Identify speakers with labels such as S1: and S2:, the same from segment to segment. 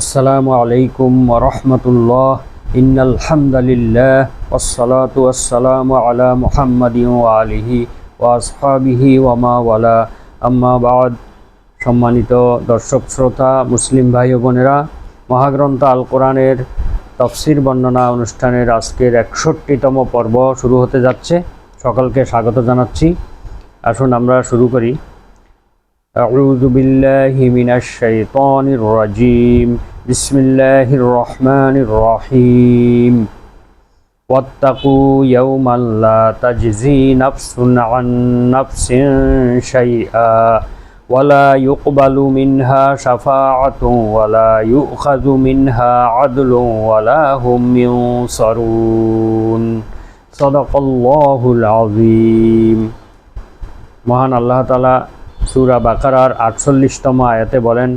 S1: আসসালামু আলাইকুম ওয়া রাহমাতুল্লাহ। ইন্নাল হামদালিল্লাহ ওয়াসসালাতু ওয়াসসালামু আলা মুহাম্মাদিন ওয়া আলিহি ওয়া আসহাবিহি ওয়া মা ওয়ালা, আম্মা বাদ। সম্মানিত দর্শক শ্রোতা, মুসলিম ভাই ও বোনেরা, মহাগ্রন্থ আল কোরআনের তাফসীর বর্ণনা অনুষ্ঠানের আজকের ৬১তম পর্ব শুরু হতে যাচ্ছে। সকলকে স্বাগত জানাচ্ছি। আসুন আমরা শুরু করি। أعوذ بالله من الشيطان الرجيم بسم الله الرحمن الرحيم واتقوا يوما لا تجزي نفس عن نفس شيئا ولا يقبل منها شفاعة ولا يؤخذ منها عدل ولا هم ينصرون صدق الله العظيم। মহান আল্লাহ তাআলা সূরা বাকারার ৪৮তম আয়াতে বলেন,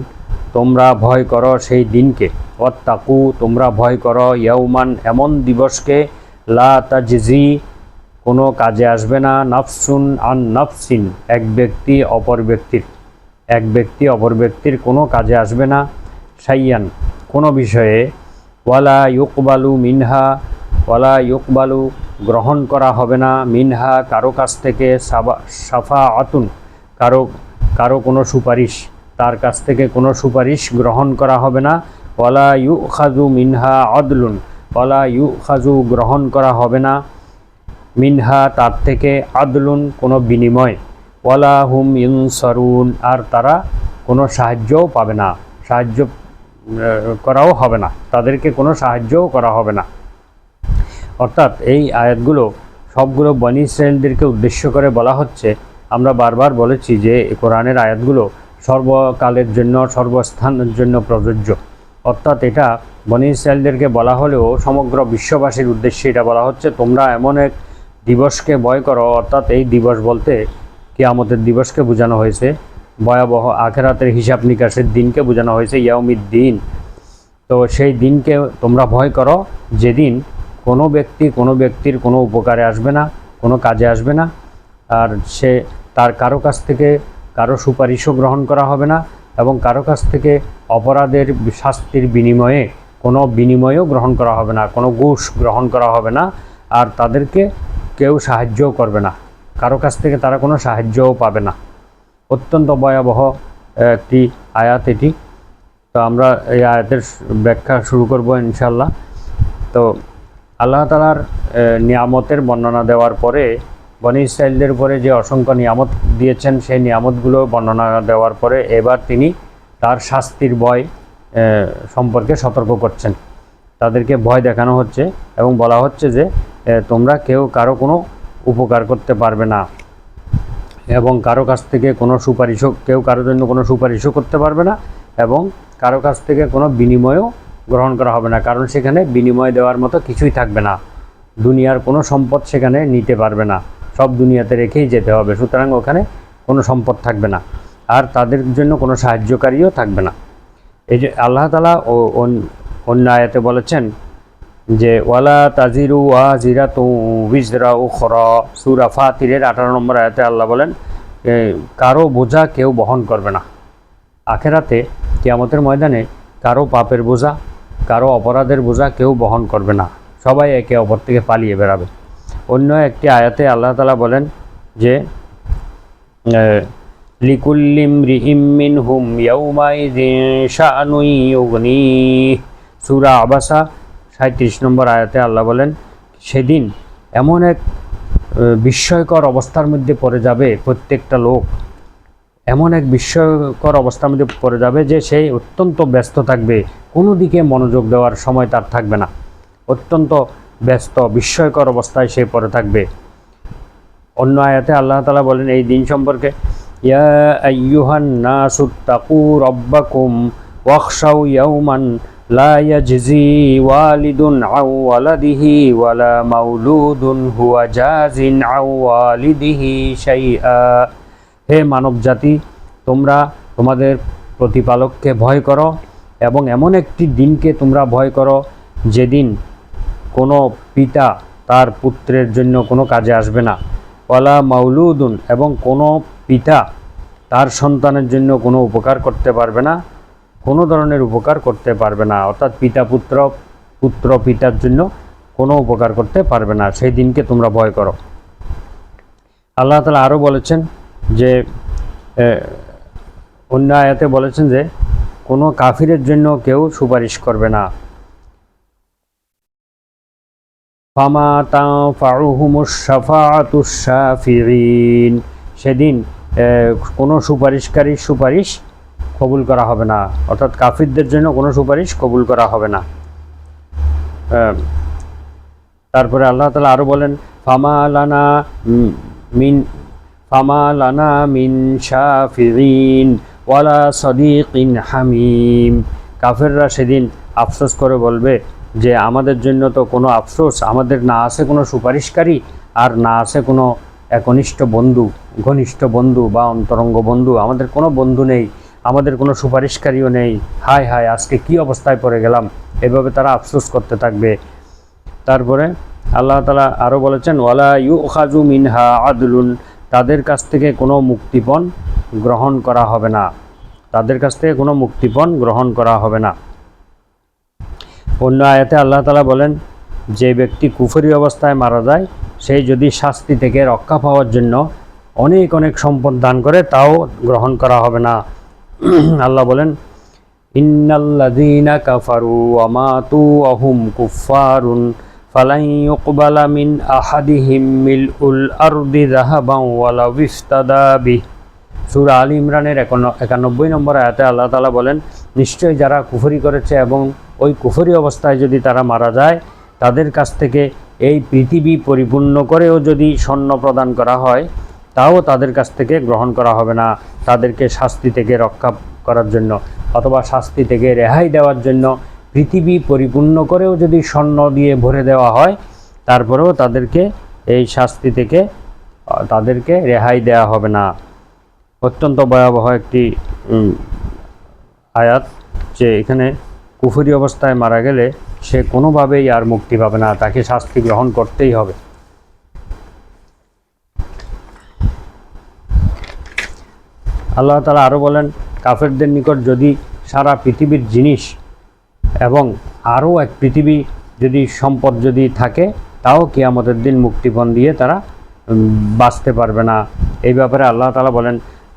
S1: তোমরা ভয় করো সেই দিনকে, ওয়াত্তাকু তোমরা ভয় করো, ইয়াউমান এমন দিবসকে, লা তাজজি কোনো কাজে আসবে না, নাফসুন আন নাফসিন এক ব্যক্তি অপর ব্যক্তির কোনো কাজে আসবে না, শাইয়ান কোনো বিষয়ে, ওয়ালা ইউকবালু গ্রহণ করা হবে না, মিনহা কারো কাছ থেকে, শাফাআতুন কারো কোনো সুপারিশ, তার কাছ থেকে কোনো সুপারিশ গ্রহণ করা হবে না, ওয়ালা ইউখাযু মিনহা আদলুন গ্রহণ করা হবে না, মিনহা তার থেকে, আদলুন কোনো বিনিময়, ওয়ালা হুম ইউনসারুন আর তারা কোনো সাহায্যও পাবে না, সাহায্য করাও হবে না, তাদেরকে কোনো সাহায্যও করা হবে না। অর্থাৎ এই আয়াতগুলো সবগুলো বনী ইসরাঈলদেরকে উদ্দেশ্য করে বলা হচ্ছে। আমরা বারবার বলেছি যে কোরআনের আয়াতগুলো সর্বকালের জন্য, সর্বস্থানের জন্য প্রযোজ্য। অর্থাৎ এটা বনী ইসরাঈলদেরকে বলা হলেও সমগ্র বিশ্ববাসীর উদ্দেশ্যে এটা বলা হচ্ছে, তোমরা এমন এক দিবসকে ভয় করো। অর্থাৎ এই দিবস বলতে কিয়ামতের দিবসকে বোঝানো হয়েছে, ভয়াবহ আখিরাতের হিসাব নিকাশের দিনকে বোঝানো হয়েছে, ইয়াউমিদ্দিন। তো সেই দিনকে তোমরা ভয় করো, যেদিন কোনো ব্যক্তির কোনো উপকারে আসবে না, কোনো কাজে আসবে না, আর তার কারো কাছ থেকে কারো সুপারিশও গ্রহণ করা হবে না, এবং কারো কাছ থেকে অপরাধের শাস্তির বিনিময়ে কোনো বিনিময়ও গ্রহণ করা হবে না, কোনো ঘুষ গ্রহণ করা হবে না, আর তাদেরকে কেউ সাহায্যও করবে না, কারো কাছ থেকে তারা কোনো সাহায্যও পাবে না। অত্যন্ত ভয়াবহ একটি আয়াত এটি। তো আমরা এই আয়াতের ব্যাখ্যা শুরু করব ইনশাআল্লাহ। তো আল্লাহ তাআলার নিয়ামতের বর্ণনা দেওয়ার পরে, বনী ইসরাঈলদের উপরে যে অসংখ্য নিয়ামত দিয়েছেন সেই নিয়ামতগুলো বর্ণনা দেওয়ার পরে এবার তিনি তার শাস্তির ভয় সম্পর্কে সতর্ক করছেন। তাদেরকে ভয় দেখানো হচ্ছে এবং বলা হচ্ছে যে তোমরা কেউ কারো কোনো উপকার করতে পারবে না, এবং কারো কাছ থেকে কোনো কেউ কারোর জন্য কোনো সুপারিশও করতে পারবে না, এবং কারো কাছ থেকে কোনো বিনিময়ও গ্রহণ করা হবে না, কারণ সেখানে বিনিময় দেওয়ার মতো কিছুই থাকবে না। দুনিয়ার কোনো সম্পদ সেখানে নিতে পারবে না, সব দুনিয়াতে রেখেই যেতে হবে। সুতরাং ওখানে কোনো সম্পদ থাকবে না, আর তাদের জন্য কোনো সাহায্যকারীও থাকবে না। এই যে আল্লাহ তাআলা অন্য আয়াতে বলেছেন যে ওয়ালা তাজিরু ওয়াজিরাতু উযরা উখরা, সূরা ফাতিরের 18 নম্বর আয়াতে আল্লাহ বলেন, কারো বোঝা কেউ বহন করবে না। আখিরাতে কিয়ামতের ময়দানে কারো পাপের বোঝা, কারো অপরাধের বোঝা কেউ বহন করবে না, সবাই একে অপর থেকে পালিয়ে বেড়াবে। অন্য একটি আয়াতে আল্লাহ তাআলা বলেন যে লিকুল্লি ইমরিইম মিনহুম ইয়াউমাইযিন শাআনুন ইউগনিহ, সূরা আবাসা ৩৭ নম্বর আয়াতে আল্লাহ বলেন, সেদিন এমন এক বিস্ময়কর অবস্থার মধ্যে পড়ে যাবে প্রত্যেকটা লোক, এমন এক বিস্ময়কর অবস্থার মধ্যে পড়ে যাবে যে সে অত্যন্ত ব্যস্ত থাকবে, কোনো দিকে মনোযোগ দেওয়ার সময় তার থাকবে না, অত্যন্ত ব্যস্ত বিস্ময়কর অবস্থায় সে পড়ে থাকবে। অন্য আয়াতে আল্লাহ তাআলা বলেন এই দিন সম্পর্কে, ইয়া আইয়ুহান নাসুত্তাকু রাব্বাকুম ওয়াখশাউ ইয়াউমান লা ইয়াজজি ওয়ালিদুন আন ওয়ালাদিহি ওয়ালা মাউলুদুন হুয়া জাজিন আন ওয়ালিদিহি শাইআ। হে মানব জাতি, তোমরা তোমাদের প্রতিপালককে ভয় করো, এবং এমন একটি দিনকে তোমরা ভয় করো যেদিন কোনো পিতা তার পুত্রের জন্য কোনো কাজে আসবে না, ওয়ালা মাউলুদুন এবং কোনো পিতা তার সন্তানের জন্য কোনো উপকার করতে পারবে না, কোনো ধরনের উপকার করতে পারবে না। অর্থাৎ পিতা পুত্র, পুত্র পিতার জন্য কোনো উপকার করতে পারবে না। সেই দিনকে তোমরা ভয় করো। আল্লাহ তাআলা আরও বলেছেন যে অন্য আয়াতে বলেছেন যে কোনো কাফিরের জন্য কেউ সুপারিশ করবে না। ফামা তানফাউহুমুশ শাফাআতুশ শাফিঈন, সেদিন কোনো সুপারিশকারীর সুপারিশ কবুল করা হবে না। অর্থাৎ কাফিরদের জন্য কোনো সুপারিশ কবুল করা হবে না। তারপরে আল্লাহ তাআলা আরও বলেন ফামা লানা মিন শাফিঈন ওয়ালা সাদিকিন হামিম। কাফেররা সেদিন আফসোস করে বলবে যে আমাদের জন্য তো কোনো আফসোস, আমাদের না আছে কোনো সুপারিশকারী, আর না আছে কোনো একনিষ্ঠ বন্ধু, ঘনিষ্ঠ বন্ধু বা অন্তরঙ্গ বন্ধু। আমাদের কোনো বন্ধু নেই, আমাদের কোনো সুপারিশকারীও নেই। হায় হায়, আজকে কি অবস্থায় পড়ে গেলাম, এভাবে তারা আফসোস করতে থাকবে। তারপরে আল্লাহ তাআলা আরও বলেছেন ওয়ালা ইউখাযু মিনহা আদলুন, তাদের কাছ থেকে কোনো মুক্তিপণ গ্রহণ করা হবে না। তাদের কাছ থেকে কোনো মুক্তিপণ গ্রহণ করা হবে না। অন্য আয়াতে আল্লাহ তাআলা বলেন যে ব্যক্তি কুফরি অবস্থায় মারা যায়, সেই যদি শাস্তি থেকে রক্ষা পাওয়ার জন্য অনেক অনেক সম্পদ দান করে, তাও গ্রহণ করা হবে না। আল্লাহ বলেন ইন্নাল্লাযীনা কাফারু ওয়া মাতু ওয়া হুম কুফফারুন ফালান ইউকবালা মিন আহাদিহিম মিলউল আরদি যাহাবান ওয়ালাউ ইফতাদা বিহি। সূরা আল ইমরানের 91 নম্বর আয়াতে আল্লাহ তাআলা বলেন নিশ্চয়ই যারা কুফরি করেছে এবং ওই কুফরি অবস্থায় যদি তারা মারা যায়, তাদের কাছ থেকে এই পৃথিবী পরিপূর্ণ করেও যদি স্বর্ণ প্রদান করা হয়, তাও তাদের কাছ থেকে গ্রহণ করা হবে না। তাদেরকে শাস্তি থেকে রক্ষা করার জন্য অথবা শাস্তি থেকে রেহাই দেওয়ার জন্য পৃথিবী পরিপূর্ণ করেও যদি স্বর্ণ দিয়ে ভরে দেওয়া হয়, তারপরেও তাদেরকে এই শাস্তি থেকে তাদেরকে রেহাই দেওয়া হবে না। অত্যন্ত ভয়াবহ একটি আয়াত, যে এখানে কুফরি অবস্থায় মারা গেলে সে কোনোভাবেই আর মুক্তি পাবে না, তাকে শাস্তি গ্রহণ করতেই হবে। আল্লাহ তাআলা আরও বলেন কাফেরদের নিকট যদি সারা পৃথিবীর জিনিস এবং আরও এক পৃথিবী যদি সম্পদ যদি থাকে, তাও কিয়ামতের দিন মুক্তিপণ দিয়ে তারা বাঁচতে পারবে না। এই ব্যাপারে আল্লাহ তাআলা বলেন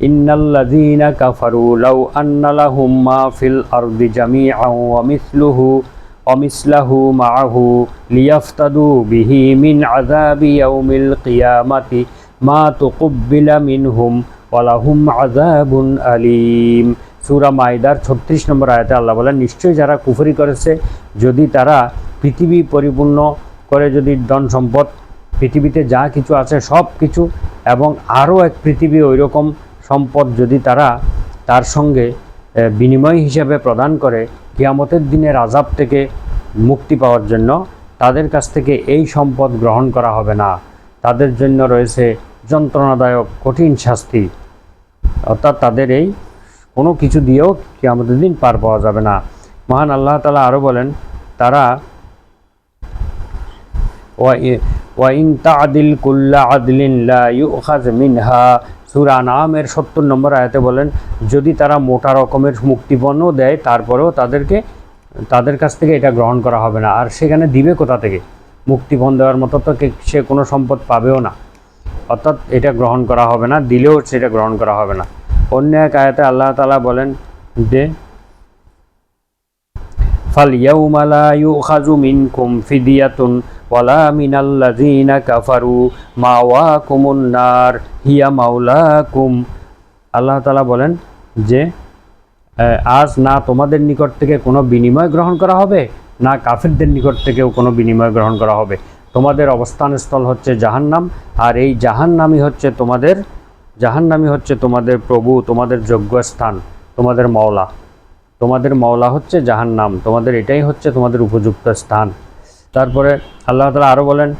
S1: ইন্নাল্লাযীনা কাফারু লাউ আন্না লাহুম মা ফিল আরদি জামিআন ওয়া মিসলাহু মাআহু লিয়াফতাদু বিহি মিন আযাবি ইয়াউমিল কিয়ামাতি মা তুকুব্বিলা মিনহুম ওয়া লাহুম আযাবুন আলীম। সূরা মাইদার 36 নম্বর আয়াতে আল্লাহ বলেন নিশ্চয়ই যারা কুফরি করেছে, যদি তারা পৃথিবী পরিপূর্ণ করে যদি ধন সম্পদ, পৃথিবীতে যা কিছু আছে সব কিছু এবং আরও এক পৃথিবী ওই রকম সম্পদ যদি তারা তার সঙ্গে বিনিময় হিসেবে প্রদান করে, কিয়ামতের দিনের আযাব থেকে মুক্তি পাওয়ার জন্য তাদের কাছ থেকে এই সম্পদ গ্রহণ করা হবে না। তাদের জন্য রয়েছে যন্ত্রণাদায়ক কঠিন শাস্তি। অর্থাৎ তাদের এই কোনো কিছু দিয়েও কিয়ামতের দিন পার পাওয়া যাবে না। মহান আল্লাহ তাআলা আরও বলেন তারা ওয়াইন তা'দিল কুল্লা আদলিন লা ইউখায মিনহা। সূরা আনআমের 70 নম্বর আয়াতে বলেন যদি তারা মোটা রকমের মুক্তিপণও দেয়, তারপরেও তাদের কাছ থেকে এটা গ্রহণ করা হবে না। আর সেখানে দিবে কোথা থেকে? মুক্তিপণ দেওয়ার মতো তো সে কোনো সম্পদ পাবেও না, অর্থাৎ এটা গ্রহণ করা হবে না, দিলেও সেটা গ্রহণ করা হবে না। অন্য এক আয়াতে আল্লাহ তাআলা বলেন যে ফালইয়াউমা লা ইউখাযু মিনকুম ফিদিয়াতুন ওয়ালা মিনাল্লাযীনা কাফারু মাওয়াকুমুন নার হিয়া মাওলাকুম। আল্লাহ তাআলা বলেন যে আজ না তোমাদের নিকট থেকে কোনো বিনিময় গ্রহণ করা হবে, না কাফিরদের নিকট থেকেও কোনো বিনিময় গ্রহণ করা হবে। তোমাদের অবস্থানস্থল হচ্ছে জাহান্নাম, আর এই জাহান্নামই হচ্ছে তোমাদের প্রভু, তোমাদের যোগ্য স্থান, তোমাদের মাওলা। তোমাদের মাওলা হচ্ছে জাহান্নাম, তোমাদের এটাই হচ্ছে তোমাদের উপযুক্ত স্থান। তারপরে আল্লাহ তাআলা আরও বলেন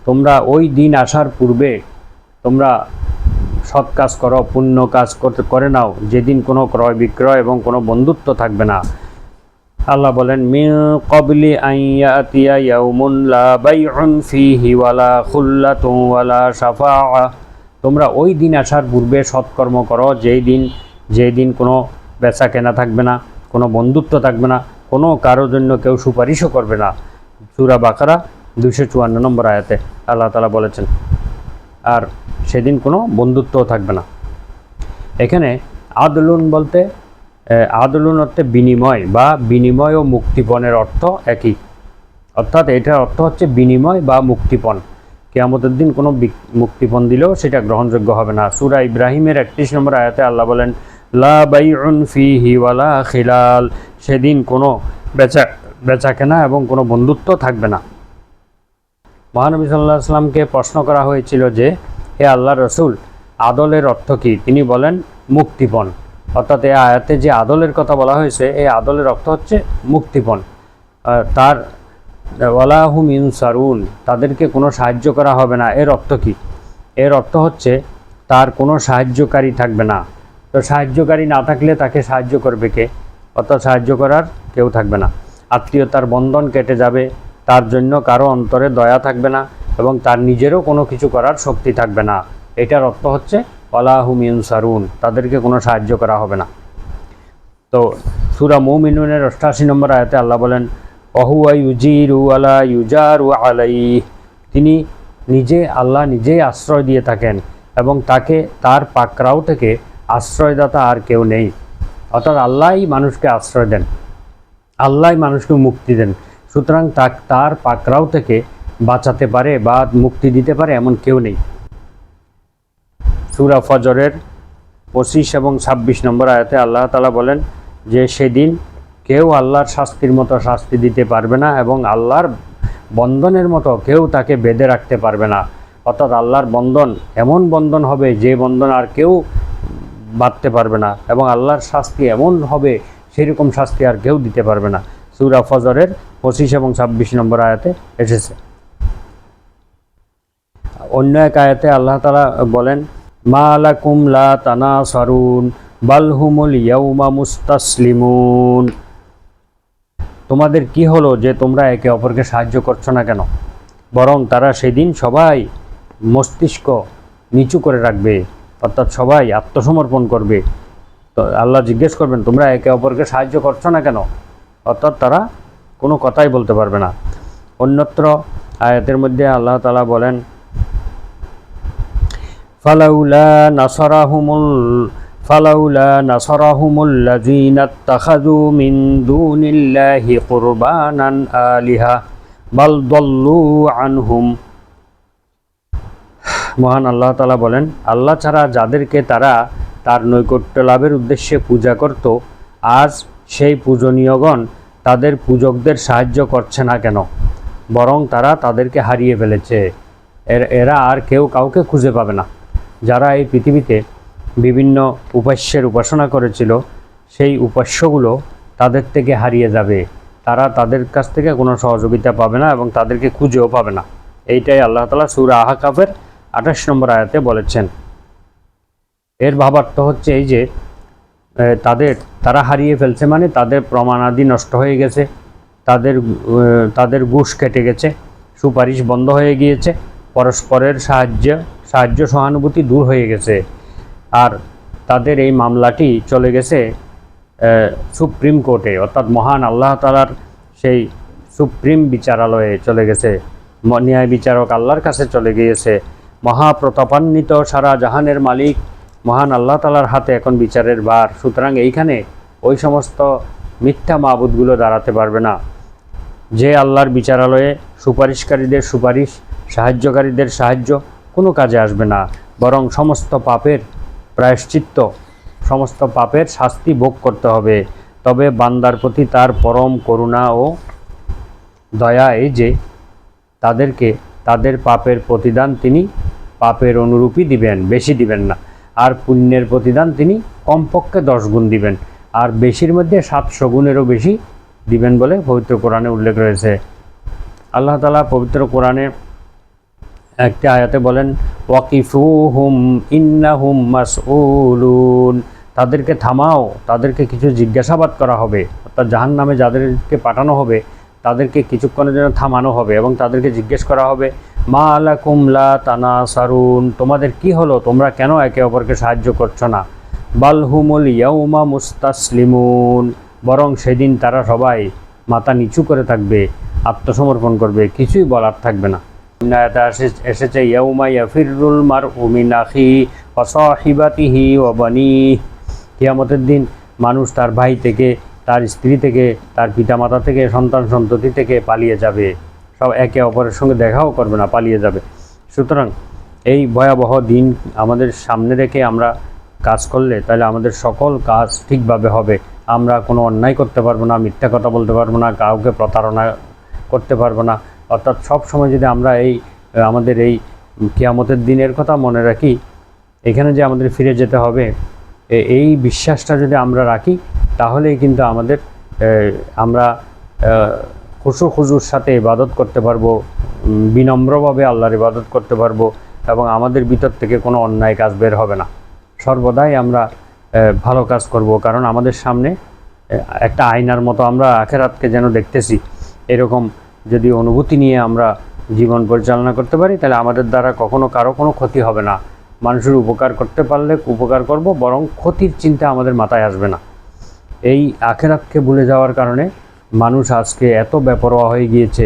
S1: তোমরা ওই দিন আসার পূর্বে তোমরা সৎ কাজ করো, পুণ্য কাজ করে নাও, যেদিন কোনো ক্রয় বিক্রয় এবং কোনো বন্ধুত্ব থাকবে না। আল্লাহ বলেন মিন ক্বাবলি আন ইয়াতিয়া ইয়াউমুন লা বাইউন ফীহি ওয়ালা খুল্লাতুন ওয়ালা শাফাআ। তোমরা ওই দিন আসার পূর্বে সৎকর্ম করো, যেই দিন কোনো বেচা কেনা থাকবে না, কোনো বন্ধুত্ব থাকবে না, কোনো কারোর জন্য কেউ সুপারিশও করবে না। সূরা বাকারা 254 নম্বর আয়াতে আল্লাহ তাআলা বলেছেন। আর সেদিন কোনো বন্ধুত্বও থাকবে না। এখানে আদলুন বলতে আদলুন অর্থে বিনিময় বা বিনিময় ও মুক্তিপণের অর্থ একই, অর্থাৎ এটার অর্থ হচ্ছে বিনিময় বা মুক্তিপণ। কিয়ামতের দিন কোনো মুক্তিপণ দিলেও সেটা গ্রহণযোগ্য হবে না। সূরা ইব্রাহিমের 31 নম্বর আয়াতে আল্লাহ বলেন, লা বাইউন ফিহি ওয়ালা খিলাল, সেদিন কোনো বেচা কেনা এবং কোনো বন্ধুত্ব থাকবে না। মহানবী সাল্লাল্লাহু আলাইহি ওয়াসাল্লামকে প্রশ্ন করা হয়েছিল যে, হে আল্লাহর রাসূল, আদলের অর্থ কী? তিনি বলেন মুক্তিপণ। অর্থাৎ এই আয়াতে যে আদলের কথা বলা হয়েছে, এই আদলের অর্থ হচ্ছে মুক্তিপণ। তার ওয়ালা হুম ইনসারুন, তাদেরকে কোনো সাহায্য করা হবে না। এর অর্থ কী? এর অর্থ হচ্ছে তার কোনো সাহায্যকারী থাকবে না। তো সাহায্যকারী না থাকলে তাকে সাহায্য করবে কে? অর্থাৎ সাহায্য করার কেউ থাকবে না। আত্মীয়তার বন্ধন কেটে যাবে, তার জন্য কারো অন্তরে দয়া থাকবে না এবং তার নিজেরও কোনো কিছু করার শক্তি থাকবে না। এটার অর্থ হচ্ছে ওয়ালা হুম ইনসারুন, তাদেরকে কোনো সাহায্য করা হবে না। তো সূরা মুমিনুনের 88 নম্বর আয়াতে আল্লাহ বলেন, ওহুয়া ইউজিরু ওয়ালা ইউজারু আলাইহি, তিনি নিজে, আল্লাহ নিজেই আশ্রয় দিয়ে থাকেন এবং তাকে, তার পাকড়াও থেকে আশ্রয়দাতা আর কেউ নেই। অর্থাৎ আল্লাহই মানুষকে আশ্রয় দেন, আল্লাহই মানুষকে মুক্তি দেন। সুতরাং তার পাকড়াও থেকে বাঁচাতে পারে বা মুক্তি দিতে পারে এমন কেউ নেই। সূরা ফজরের 25 এবং 26 নম্বর আয়াতে আল্লাহ তাআলা বলেন যে সেদিন কেউ আল্লাহর শাস্তির মতো শাস্তি দিতে পারবে না এবং আল্লাহর বন্ধনের মতো কেউ তাকে বেঁধে রাখতে পারবে না। অর্থাৎ আল্লাহর বন্ধন এমন বন্ধন হবে যে বন্ধন আর কেউ বাঁধতে পারবে না এবং আল্লাহর শাস্তি এমন হবে সেরকম শাস্তি আর কেউ দিতে পারবে না। সূরা ফজরের 25 এবং 26 নম্বর আয়াতে এসেছে। অন্য এক আয়াতে আল্লাহ তাআলা বলেন, মা লাকুম লা তানাসারুন বাল হুমুল ইয়াউমা মুস্তাসলিমুন, তোমাদের কি হলো যে তোমরা একে অপরকে সাহায্য করছো না কেন? বরং তারা সেদিন সবাই মস্তিষ্ক নিচু করে রাখবে, অর্থাৎ সবাই আত্মসমর্পণ করবে। তো আল্লাহ জিজ্ঞেস করবেন, তোমরা একে অপরকে সাহায্য করছো না কেন? অর্থাৎ তারা কোনো কথাই বলতে পারবে না। অন্যত্র আয়াতের মধ্যে আল্লাহ তাআলা বলেন, ফালাউলা নাসারাহুমুল্লাযীনা ইত্তাখাযু মিন দুনিল্লাহি কুরবানান আলিহা বাল দাল্লু আনহুম। মহান আল্লাহ তাআলা বলেন, আল্লাহ ছাড়া যাদেরকে তারা তার নৈকট্য লাভের উদ্দেশ্যে পূজা করত, আজ সেই পূজনীয়গণ তাদের পূজকদের সাহায্য করছে না কেন? বরং তারা তাদেরকে হারিয়ে ফেলেছে। এরা আর কেউ কাউকে খুঁজে পাবে না। যারা এই পৃথিবীতে বিভিন্ন উপাস্যের উপাসনা করেছিল, সেই উপাস্যগুলো তাদের থেকে হারিয়ে যাবে। তারা তাদের কাছ থেকে কোনো সহযোগিতা পাবে না এবং তাদেরকে খুঁজেও পাবে না। এইটাই আল্লাহ তাআলা সূরা আহকাফের 28 নম্বর আয়াতে বলেছেন। এর ভাবার্থ হচ্ছে এই যে তারা হারিয়ে ফেলছে, মানে তাদের প্রমাণাদি নষ্ট হয়ে গেছে, তাদের ঘুষ কেটে গেছে, সুপারিশ বন্ধ হয়ে গিয়েছে, পরস্পরের সাহায্য সহানুভূতি দূর হয়ে গেছে। আর তাদের এই মামলাটি চলে গেছে সুপ্রিম কোর্টে, অর্থাৎ মহান আল্লাহ তাআলার সেই সুপ্রিম বিচারালয়ে চলে গেছে। ন্যায় বিচারক আল্লাহর কাছে চলে গিয়েছে। মহাপ্রতাপান্বিত সারা জাহানের মালিক মহান আল্লাহ তাআলার হাতে এখন বিচারের ভার। সুতরাং এইখানে ওই সমস্ত মিথ্যা মাবুদগুলো দাঁড়াতে পারবে না। যে আল্লাহর বিচারালয়ে সুপারিশকারীদের সুপারিশ, সাহায্যকারীদের সাহায্য কোনো কাজে আসবে না, বরং সমস্ত পাপের প্রায়শ্চিত্ত, সমস্ত পাপের শাস্তি ভোগ করতে হবে। তবে বান্দার প্রতি তার পরম করুণা ও দয়া এই যে তাদেরকে তাদের পাপের প্রতিদান তিনি পাপের অনুরূপই দিবেন, বেশি দিবেন না। আর পুণ্যের প্রতিদান তিনি কমপক্ষে 10 গুণ দিবেন, আর বেশির মধ্যে 700 গুণেরও বেশি দিবেন বলে পবিত্র কোরআনে উল্লেখ রয়েছে। আল্লাহ তাআলা পবিত্র কোরআনে একটি আয়াতে বলেন, ওয়াকিফুহুম ইন্নাহুম মাসউলুন, তাদেরকে থামাও, তাদেরকে কিছু জিজ্ঞাসাবাদ করা হবে। অর্থাৎ জাহান্নামে যাদেরকে পাঠানো হবে তাদেরকে কিছুক্ষণের জন্য থামানো হবে এবং তাদেরকে জিজ্ঞেস করা হবে, মা লাকুম লা তানাসারুন, তোমাদের কি হলো, তোমরা কেন একে অপরকে সাহায্য করছো না? বাল হুমুল ইয়াউমা মুস্তাসলিমুন, বরং সেদিন তারা সবাই মাথা নিচু করে থাকবে, আত্মসমর্পণ করবে, কিছুই বলার থাকবে না। আয়াতে এসেছে ইয়াউমা ইয়াফিরুল মারউ মিন আখিহি ওয়া সাহিবাতিহি ওয়া বানিহি। কিয়ামতের দিন মানুষ তার ভাই থেকে, তার স্ত্রী থেকে, তার পিতামাতা থেকে, সন্তান সন্ততি থেকে পালিয়ে যাবে, সব একে অপরের সঙ্গে দেখাও করবে না, পালিয়ে যাবে। সুতরাং এই ভয়াবহ দিন আমাদের সামনে রেখে আমরা কাজ করলে তাহলে আমাদের সকল কাজ ঠিকভাবে হবে। আমরা কোনো অন্যায় করতে পারবো না, মিথ্যা কথা বলতে পারবো না, কাউকে প্রতারণা করতে পারবো না। অর্থাৎ সব সময় যদি আমরা আমাদের এই কিয়ামতের দিনের কথা মনে রাখি, এখানে যে আমাদের ফিরে যেতে হবে, এই বিশ্বাসটা যদি আমরা রাখি, তাহলেই কিন্তু আমরা খুশুর সাথে ইবাদত করতে পারবো, বিনম্রভাবে আল্লাহর ইবাদত করতে পারবো, এবং আমাদের ভিতর থেকে কোনো অন্যায় কাজ বের হবে না। সর্বদাই আমরা ভালো কাজ করব, কারণ আমাদের সামনে একটা আয়নার মতো আমরা আখিরাতকে যেন দেখতেছি। এরকম যদি অনুভূতি নিয়ে আমরা জীবন পরিচালনা করতে পারি, তাহলে আমাদের দ্বারা কখনো কারো কোনো ক্ষতি হবে না। মানুষের উপকার করতে পারলে উপকার করব, বরং ক্ষতির চিন্তা আমাদের মাথায় আসবে না। এই আখিরাতকে ভুলে যাওয়ার কারণে মানুষ আজকে এত বেপরোয়া হয়ে গিয়েছে।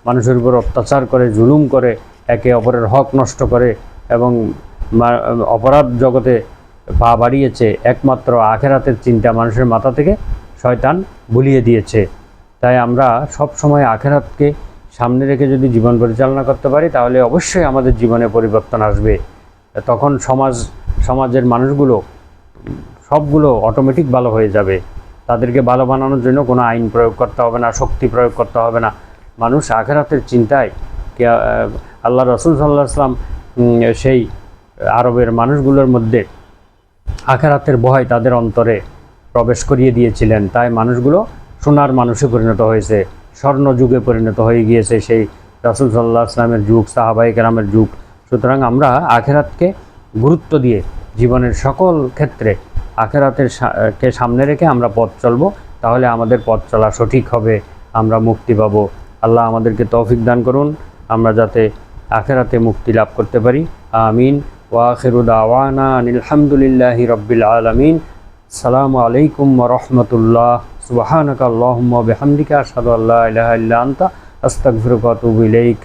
S1: মানুষের উপর অত্যাচার করে, জুলুম করে, একে অপরের হক নষ্ট করে এবং অপরাধ জগতে পা বাড়িয়েছে। একমাত্র আখিরাতের চিন্তা মানুষের মাথা থেকে শয়তান ভুলিয়ে দিয়েছে। তাই আমরা সব সময় আখিরাতকে সামনে রেখে যদি জীবন পরিচালনা করতে পারি, তাহলে অবশ্যই আমাদের জীবনে পরিবর্তন আসবে। তখন সমাজের মানুষগুলো সবগুলো অটোমেটিক ভালো হয়ে যাবে। তাদেরকে ভালো বানানোর জন্য কোনো আইন প্রয়োগ করতে হবে না, শক্তি প্রয়োগ করতে হবে না। মানুষ আখিরাতের চিন্তায় আল্লাহ রাসূল সাল্লাল্লাহু আলাইহি ওয়াসাল্লাম সেই আরবের মানুষগুলোর মধ্যে আখিরাতের ভয় তাদের অন্তরে প্রবেশ করিয়ে দিয়েছিলেন। তাই মানুষগুলো সোনার মানুষে পরিণত হয়েছে, স্বর্ণ যুগে পরিণত হয়ে গিয়েছে সেই রাসূল সাল্লাল্লাহু আলাইহি ওয়াসাল্লামের যুগ, সাহাবায়ে কেরামের যুগ। সুতরাং আমরা আখিরাতকে গুরুত্ব দিয়ে জীবনের সকল ক্ষেত্রে আখিরাতকে সামনে রেখে আমরা পথ চলব, তাহলে আমাদের পথ চলা সঠিক হবে, আমরা মুক্তি পাব। আল্লাহ আমাদেরকে তৌফিক দান করুন, আমরা যাতে আখিরাতে মুক্তি লাভ করতে পারি। আমিন। ওয়া আখিরু দাওয়ানা আনিল হামদুলিল্লাহি রাব্বিল আলামিন। আসসালামু আলাইকুম ওয়া রাহমাতুল্লাহ। সুবহানাকা আল্লাহুম্মা ওয়া বিহামদিকা আশহাদু আল্লা ইলাহা ইল্লা আনতা আস্তাগফিরুকা ওয়া আতুবু ইলাইক।